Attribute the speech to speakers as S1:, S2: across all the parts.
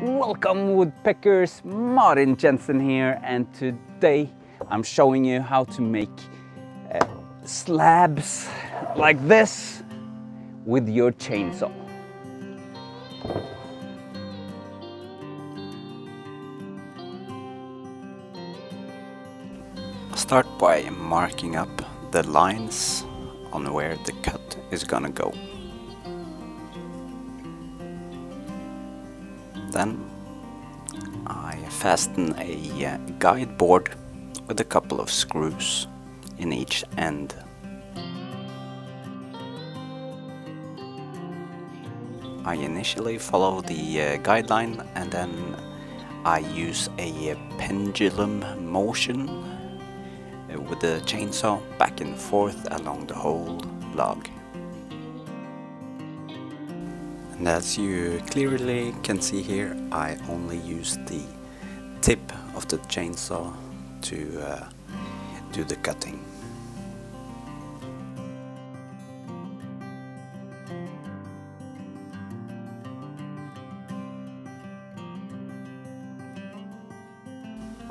S1: Welcome woodpeckers, Martin Jensen here, and today I'm showing you how to make slabs like this with your chainsaw. Start by marking up the lines on where the cut is gonna go. Then I fasten a guide board with a couple of screws in each end. I initially follow the guideline, and then I use a pendulum motion with the chainsaw back and forth along the whole log. And as you clearly can see here, I only use the tip of the chainsaw to do the cutting.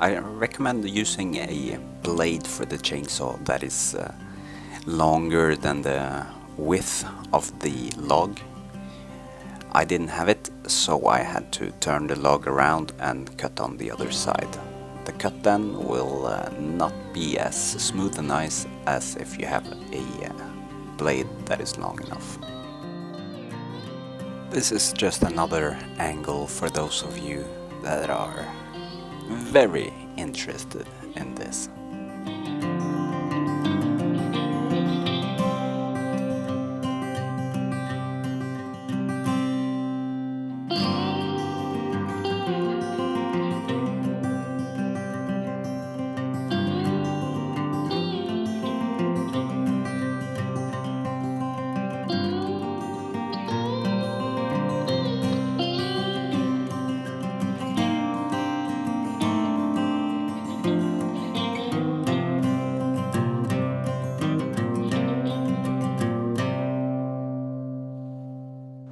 S1: I recommend using a blade for the chainsaw that is longer than the width of the log. I didn't have it, so I had to turn the log around and cut on the other side. The cut then will not be as smooth and nice as if you have a blade that is long enough. This is just another angle for those of you that are very interested in this.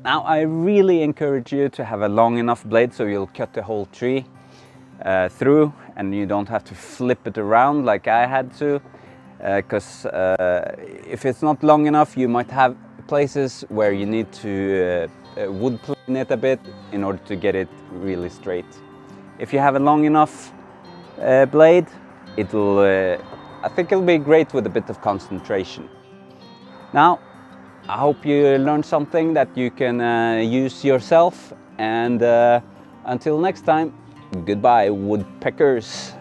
S1: Now I really encourage you to have a long enough blade so you'll cut the whole tree through, and you don't have to flip it around like I had to, because if it's not long enough you might have places where you need to wood plane it a bit in order to get it really straight. If you have a long enough blade, it'll I think it'll be great with a bit of concentration. Now I hope you learned something that you can use yourself, and until next time, goodbye woodpeckers.